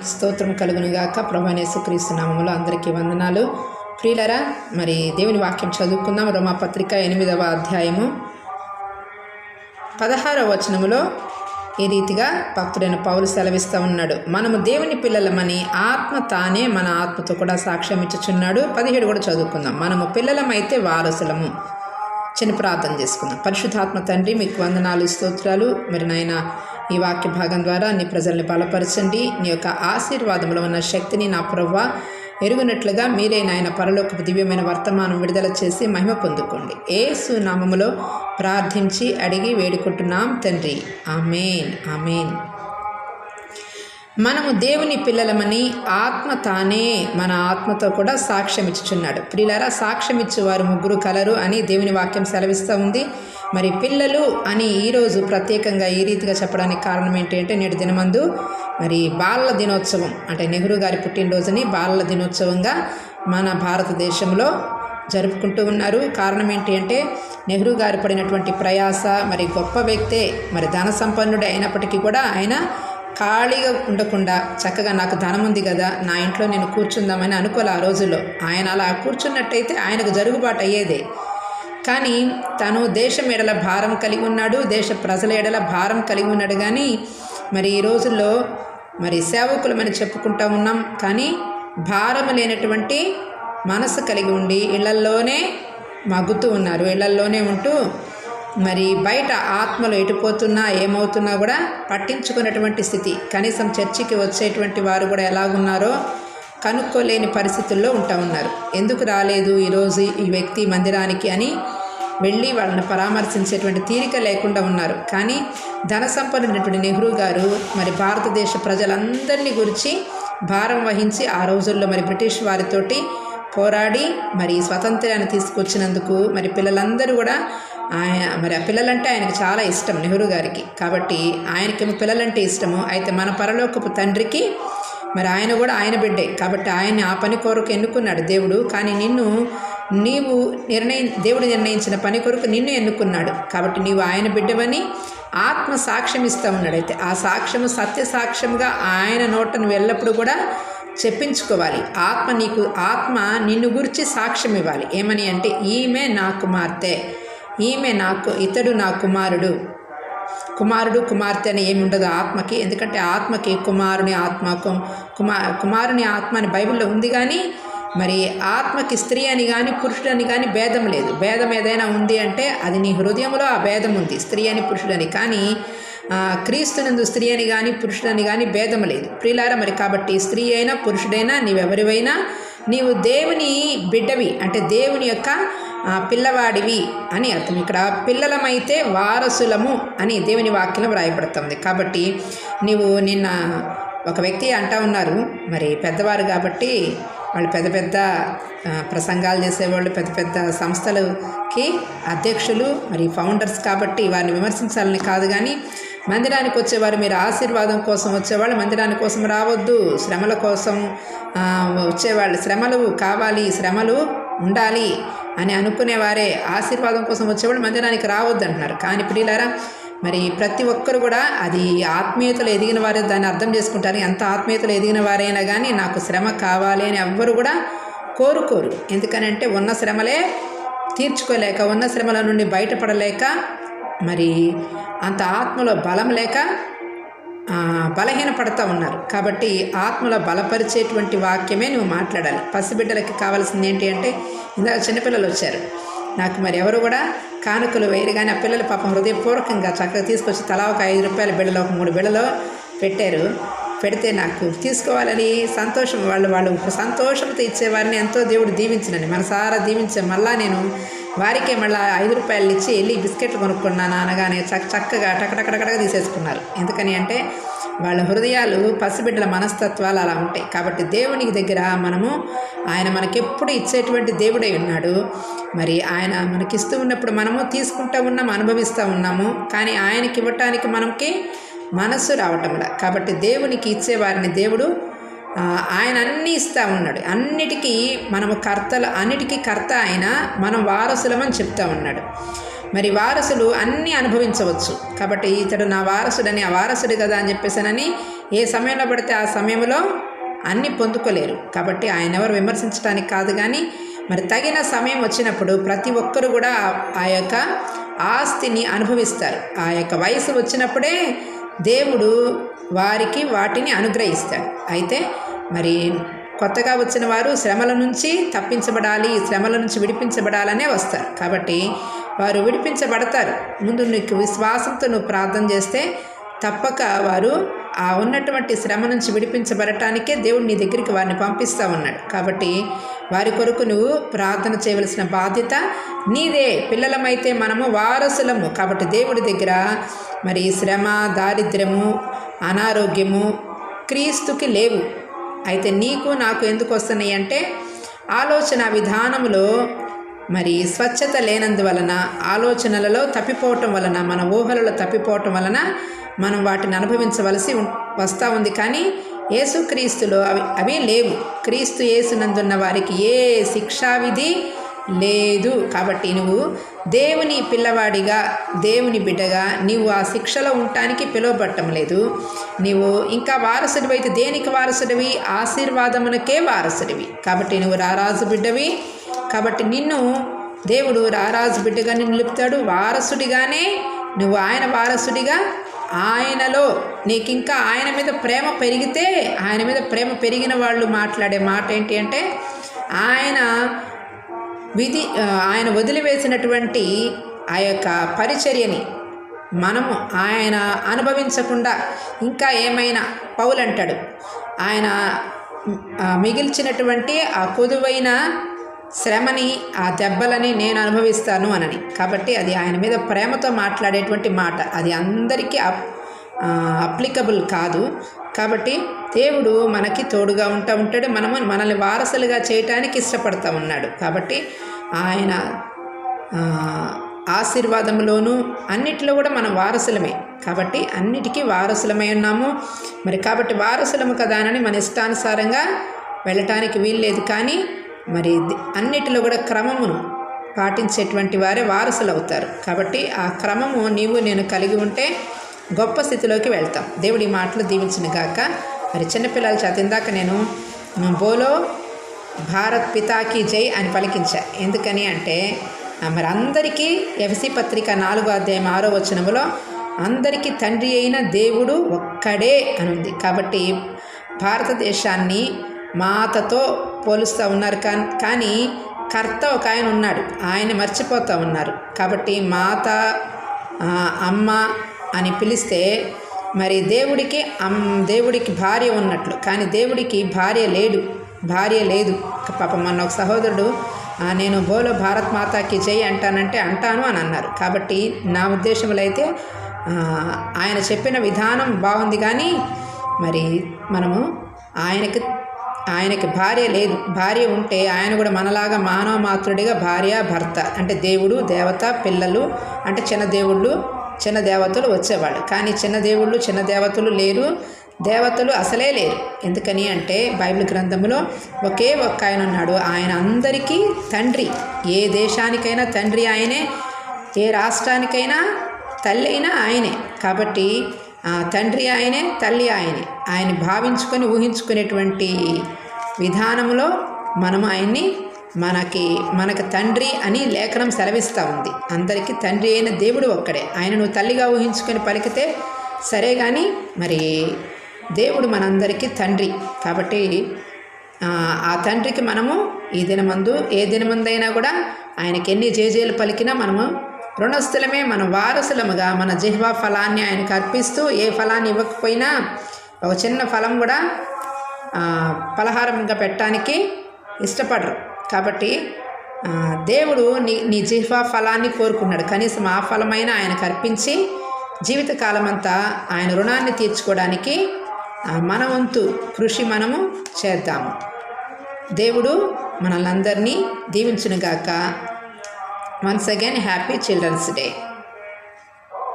దేవునికి స్తోత్రం కలుగునుగాక. ప్రభువైన యేసుక్రీస్తు నామములో అందరికీ వందనాలు. ప్రియులరా, మరి దేవుని వాక్యం చదువుకుందాం. రోమాపత్రిక 8వ అధ్యాయము 16వ వచనములో ఈ రీతిగా భక్తుడైన పౌలు సెలవిస్తూ ఉన్నాడు. మనము దేవుని పిల్లలమని ఆత్మ తానే మన ఆత్మతో కూడా సాక్ష్యం ఇచ్చుచున్నాడు. 17 కూడా చదువుకుందాం. మనము పిల్లలమైతే వారసులము. చిన్న ప్రార్థన చేసుకుందాం. పరిశుద్ధాత్మ తండ్రి, మీకు వందనాలు, స్తోత్రాలు. మరి నాయన, ఈ వాక్య భాగం ద్వారా నీ ప్రజల్ని బలపరచండి. నీ యొక్క ఆశీర్వాదంలో ఉన్న శక్తిని నా ప్రభువా ఎరుగునట్లుగా మీరే నాయన పరలోకపు దివ్యమైన వర్తమానం విడుదల చేసి మహిమ పొందుకోండి. యేసు నామములో ప్రార్థించి అడిగి వేడుకుంటున్నాం తండ్రి. ఆమేన్, ఆమేన్. మనము దేవుని పిల్లలమని ఆత్మ తానే మన ఆత్మతో కూడా సాక్ష్యం ఇచ్చుచున్నాడు. ప్రియులారా, సాక్ష్యం ఇచ్చేవారు ముగ్గురు కలరు అని దేవుని వాక్యం సెలవిస్తూ ఉంది. మరి పిల్లలు అని ఈరోజు ప్రత్యేకంగా ఈ రీతిగా చెప్పడానికి కారణం ఏంటంటే, నేటి దినమందు మరి బాలల దినోత్సవం, అంటే నెహ్రూ గారి పుట్టినరోజుని బాలల దినోత్సవంగా మన భారతదేశంలో జరుపుకుంటూ ఉన్నారు. కారణం ఏంటి అంటే, నెహ్రూ గారు పడినటువంటి ప్రయాస, మరి గొప్ప వ్యక్తే, మరి ధన సంపన్నుడే అయినప్పటికీ కూడా ఆయన ఖాళీగా ఉండకుండా చక్కగా నాకు ధనం ఉంది కదా, నా ఇంట్లో నేను కూర్చుందామని అనుకోలే. ఆ రోజుల్లో ఆయన అలా కూర్చున్నట్టయితే ఆయనకు జరుగుబాటు అయ్యేదే. కానీ తను దేశం ఎడల భారం కలిగి ఉన్నాడు, దేశ ప్రజల ఎడల భారం కలిగి ఉన్నాడు. కానీ మరి ఈ రోజుల్లో మరి సేవకులమని చెప్పుకుంటూ ఉన్నాం, కానీ భారం లేనటువంటి మనసు కలిగి ఉండి ఇళ్లల్లోనే మగ్గుతూ ఉన్నారు. ఇళ్లల్లోనే ఉంటూ మరి బయట ఆత్మలు ఎటుపోతున్నా ఏమవుతున్నా కూడా పట్టించుకున్నటువంటి స్థితి. కనీసం చర్చికి వచ్చేటువంటి వారు కూడా ఎలాగున్నారో కనుక్కోలేని పరిస్థితుల్లో ఉంటా ఉన్నారు. ఎందుకు రాలేదు ఈరోజు ఈ వ్యక్తి మందిరానికి అని వెళ్ళి వాళ్ళని పరామర్శించేటువంటి తీరిక లేకుండా ఉన్నారు. కానీ ధన సంపన్నుడైనటువంటి నెహ్రూ గారు మరి భారతదేశ ప్రజలందరినీ గురించి భారం వహించి ఆ రోజుల్లో మరి బ్రిటిష్ వారితోటి పోరాడి మరి స్వతంత్రాన్ని తీసుకొచ్చినందుకు మరి పిల్లలందరూ కూడా మరి ఆ పిల్లలంటే ఆయనకు చాలా ఇష్టం నెహ్రూ గారికి. కాబట్టి ఆయనకేమో పిల్లలంటే ఇష్టము. అయితే మన పరలోకపు తండ్రికి మరి ఆయన కూడా ఆయన బిడ్డే. కాబట్టి ఆయన్ని ఆ పని కొరకు ఎన్నుకున్నాడు దేవుడు. కానీ దేవుడు నిర్ణయించిన పని కొరకు నిన్ను ఎన్నుకున్నాడు. కాబట్టి నీవు ఆయన బిడ్డవని ఆత్మ సాక్ష్యం ఇస్తూ ఉన్నాడు. అయితే ఆ సాక్ష్యము సత్య సాక్ష్యంగా ఆయన నోటను ఎల్లప్పుడూ కూడా చెప్పించుకోవాలి. ఆత్మ నిన్ను గురించి సాక్ష్యం ఇవ్వాలి. ఏమని అంటే, ఈమె నా కుమార్తె, ఇతడు నా కుమారుడు కుమార్తె అని ఏమి ఉండదు ఆత్మకి. ఎందుకంటే ఆత్మకి కుమారుని ఆత్మ అని బైబిల్లో ఉంది. కానీ మరి ఆత్మకి స్త్రీ అని కానీ పురుషుడని కానీ భేదం లేదు. భేదం ఏదైనా ఉంది అంటే అది నీ హృదయంలో ఆ భేదం ఉంది, స్త్రీ అని పురుషుడని. కానీ క్రీస్తునందు స్త్రీ అని కానీ పురుషుడని కానీ భేదం లేదు. ప్రియులారా, మరి కాబట్టి స్త్రీ అయినా పురుషుడైనా నీవెవరివైనా నీవు దేవుని బిడ్డవి, అంటే దేవుని యొక్క పిల్లవాడివి అని అర్థం. ఇక్కడ పిల్లలమైతే వారసులము అని దేవుని వాక్యం వ్రాయబడుతుంది. కాబట్టి నిన్న ఒక వ్యక్తి అంటా ఉన్నారు, మరి పెద్దవారు కాబట్టి వాళ్ళు పెద్ద పెద్ద ప్రసంగాలు చేసేవాళ్ళు, పెద్ద పెద్ద సంస్థలకి అధ్యక్షులు, మరి ఫౌండర్స్. కాబట్టి వారిని విమర్శించాలని కాదు, కానీ మందిరానికి వచ్చేవారు, మీరు ఆశీర్వాదం కోసం వచ్చేవాళ్ళు మందిరాని కోసం రావద్దు. శ్రమల కోసం వచ్చేవాళ్ళు, శ్రమలు కావాలి, శ్రమలు ఉండాలి అని అనుకునేవారే ఆశీర్వాదం కోసం వచ్చేవాళ్ళు మందిరానికి రావద్దు అంటున్నారు. కానీ ప్రియులారా, మరి ప్రతి ఒక్కరు కూడా అది ఆత్మీయతలు ఎదిగిన వారే దాన్ని అర్థం చేసుకుంటారు. ఎంత ఆత్మీయతలు ఎదిగిన వారైనా కానీ నాకు శ్రమ కావాలి అని ఎవ్వరు కూడా కోరుకోరు. ఎందుకనంటే ఉన్న శ్రమలే తీర్చుకోలేక, ఉన్న శ్రమల నుండి బయటపడలేక, మరి అంత ఆత్మలో బలం లేక బలహీనపడుతూ ఉన్నారు. కాబట్టి ఆత్మలో బలపరిచేటువంటి వాక్యమే నువ్వు మాట్లాడాలి. పసిబిడ్డలకి కావాల్సింది ఏంటి అంటే, ఇందాక చిన్నపిల్లలు వచ్చారు నాకు, మరి ఎవరు కూడా కానుకలు వేయరు. కానీ ఆ పిల్లలు పాపం హృదయపూర్వకంగా చక్కగా తీసుకొచ్చి తలా ఒక 5 రూపాయల బిళ్ళలో, ఒక 3 బిళ్ళలో పెడితే నాకు తీసుకోవాలని సంతోషం. వాళ్ళు సంతోషంతో ఇచ్చేవారిని ఎంతో దేవుడు దీవించినని మనసారా దీవించే. మళ్ళా నేను వారికే మళ్ళీ 5 రూపాయలు ఇచ్చి వెళ్ళి బిస్కెట్లు కొనుక్కున్నాను అనగానే చక్కగా టకటకటకటగా తీసేసుకున్నారు. ఎందుకని అంటే వాళ్ళ హృదయాలు, పసిబిడ్డల మనస్తత్వాలు అలా ఉంటాయి. కాబట్టి దేవునికి దగ్గర ఆయన మనకెప్పుడు ఇచ్చేటువంటి దేవుడై ఉన్నాడు. మరి ఆయన మనకిస్తూ ఉన్నప్పుడు మనము తీసుకుంటూ ఉన్నాము, అనుభవిస్తూ ఉన్నాము. కానీ ఆయనకి ఇవ్వటానికి మనకి మనస్సు రావటంలా. కాబట్టి దేవునికి ఇచ్చేవారిని దేవుడు ఆయన అన్నీ ఇస్తూ ఉన్నాడు. అన్నిటికీ కర్త ఆయన, మనం వారసులమని చెప్తా ఉన్నాడు. మరి వారసులు అన్నీ అనుభవించవచ్చు. కాబట్టి ఇతడు నా వారసుడని, ఆ వారసుడు కదా అని చెప్పేసానని ఏ సమయంలో పడితే ఆ సమయంలో అన్నీ పొందుకోలేరు. కాబట్టి ఆయన ఎవరు విమర్శించడానికి కాదు, కానీ మరి తగిన సమయం వచ్చినప్పుడు ప్రతి ఒక్కరు కూడా ఆ యొక్క ఆస్తిని అనుభవిస్తారు. ఆ యొక్క వయసు వచ్చినప్పుడే దేవుడు వారికి వాటిని అనుగ్రహిస్తాడు. అయితే మరి కొత్తగా వచ్చిన వారు శ్రమల నుంచి తప్పించబడాలి, శ్రమల నుంచి విడిపించబడాలనే వస్తారు. కాబట్టి వారు విడిపించబడతారు. ముందు నీకు విశ్వాసంతో నువ్వు ప్రార్థన చేస్తే తప్పక వారు ఆ ఉన్నటువంటి శ్రమ నుంచి విడిపించబడటానికే దేవుడు నీ దగ్గరికి వారిని పంపిస్తూ ఉన్నాడు. కాబట్టి వారి కొరకు నువ్వు ప్రార్థన చేయవలసిన బాధ్యత నీదే. పిల్లలమైతే మనము వారసులము. కాబట్టి దేవుడి దగ్గర మరి శ్రమ, దారిద్ర్యము, అనారోగ్యము క్రీస్తుకి లేవు. అయితే నీకు నాకు ఎందుకు వస్తున్నాయి అంటే ఆలోచన విధానంలో మరి స్వచ్ఛత లేనందువలన, ఆలోచనలలో తప్పిపోవటం వలన, మన ఊహలలో తప్పిపోవటం వలన మనం వాటిని అనుభవించవలసి వస్తూ ఉంది. కానీ యేసుక్రీస్తులో అవి లేవు. క్రీస్తు యేసునందున్న వారికి ఏ శిక్షావిధి లేదు. కాబట్టి నువ్వు దేవుని పిల్లవాడిగా, దేవుని బిడ్డగా నీవు ఆ శిక్షలో ఉండటానికి పిలువబట్టం లేదు. నీవు ఇంకా వారసుడివి అయితే దేనికి వారసుడివి? ఆశీర్వాదమునకే వారసుడివి. కాబట్టి నువ్వు రారాజు బిడ్డవి. కాబట్టి నిన్ను దేవుడు రారాజు బిడ్డగా నిలుపుతాడు. వారసుడిగానే నువ్వు ఆయన వారసుడిగా, ఆయనలో నీకు ఇంకా ఆయన మీద ప్రేమ పెరిగితే, ఆయన మీద ప్రేమ పెరిగిన వాళ్ళు మాట్లాడే మాట ఏంటి అంటే ఆయన వదిలివేసినటువంటి ఆ యొక్క పరిచర్యని మనము ఆయన అనుభవించకుండా ఇంకా ఏమైనా పౌలు అంటాడు, ఆయన మిగిల్చినటువంటి ఆ కొదువైన శ్రమని, ఆ దెబ్బలని నేను అనుభవిస్తాను అనని. కాబట్టి అది ఆయన మీద ప్రేమతో మాట్లాడేటువంటి మాట. అది అందరికీ అప్లికబుల్ కాదు. కాబట్టి దేవుడు మనకి తోడుగా ఉంటాడు. మనల్ని వారసులుగా చేయటానికి ఇష్టపడతా ఉన్నాడు. కాబట్టి ఆయన ఆశీర్వాదంలోనూ అన్నిటిలో కూడా మనం వారసులమే. కాబట్టి అన్నిటికీ వారసులమై ఉన్నాము. మరి కాబట్టి వారసులము కదా అని మన ఇష్టానుసారంగా వెళ్ళటానికి వీల్లేదు. కానీ మరి అన్నిటిలో కూడా క్రమమును పాటించేటువంటి వారే వారసులు అవుతారు. కాబట్టి ఆ క్రమము నీవు నేను కలిగి ఉంటే గొప్ప స్థితిలోకి వెళ్తాం. దేవుడి మాటలు దీవించిన గాక. మరి చిన్నపిల్లల చేత ఇందాక నేను బోలో భారత్ పితాకి జై అని పలికించా. ఎందుకని అంటే మరి అందరికీ ఎఫెసీ పత్రిక 4వ అధ్యాయం 6వ వచనములో అందరికీ తండ్రి అయిన దేవుడు ఒక్కడే అని ఉంది. కాబట్టి భారతదేశాన్ని మాతతో పోలుస్తూ ఉన్నారు. కానీ కర్త ఒక ఆయన ఉన్నాడు, ఆయన మర్చిపోతూ ఉన్నారు. కాబట్టి మాత, అమ్మ అని పిలిస్తే మరి దేవుడికి భార్య ఉన్నట్లు, కానీ దేవుడికి భార్య లేదు. పాపం మొన్న ఒక సహోదరుడు నేను బోలో భారత్ మాతాకి జై అంటాను అని అన్నారు. కాబట్టి నా ఉద్దేశంలో అయితే ఆయన చెప్పిన విధానం బాగుంది, కానీ మరి మనము ఆయనకి భార్య లేదు. భార్య ఉంటే ఆయన కూడా మనలాగా మానవ మాతృడిగా భార్య, భర్త అంటే దేవుడు, దేవత, పిల్లలు అంటే చిన్న దేవుళ్ళు, చిన్న దేవతలు వచ్చేవాళ్ళు. కానీ చిన్న దేవుళ్ళు, చిన్న దేవతలు లేరు. దేవతలు అసలే లేరు. ఎందుకని అంటే బైబిల్ గ్రంథంలో ఒకే ఒక్క ఆయన ఉన్నాడు. ఆయన అందరికీ తండ్రి. ఏ దేశానికైనా తండ్రి ఆయనే, ఏ రాష్ట్రానికైనా తల్లి అయినా ఆయనే. కాబట్టి తండ్రి ఆయనే, తల్లి ఆయనే. ఆయన భావించుకొని ఊహించుకునేటువంటి విధానంలో మనము ఆయన్ని మనకు తండ్రి అని లేఖనం సెలవిస్తూ ఉంది. అందరికీ తండ్రి అయిన దేవుడు ఒక్కడే. ఆయన నువ్వు తల్లిగా ఊహించుకొని పలికితే సరే, కానీ మరి దేవుడు మనందరికీ తండ్రి. కాబట్టి ఆ తండ్రికి మనము ఏ దినమందైనా కూడా ఆయనకి ఎన్ని జేజేలు పలికినా మనము రుణస్థులమే. మన వారసులముగా మన జిహ్వా ఫలాన్ని ఆయనకు అర్పిస్తూ, ఏ ఫలాన్ని ఇవ్వకపోయినా ఒక చిన్న ఫలం కూడా పలహారంగా పెట్టడానికి ఇష్టపడరు. కాబట్టి దేవుడు నీ జిహ్వా ఫలాన్ని కోరుకున్నాడు. కనీసం ఆ ఫలమైన ఆయనకు అర్పించి జీవితకాలం అంతా ఆయన రుణాన్ని తీర్చుకోవడానికి మన వంతు కృషి మనము చేద్దాము. దేవుడు మనల్ని అందరినీ దీవించునుగాక. Once again happy children's day.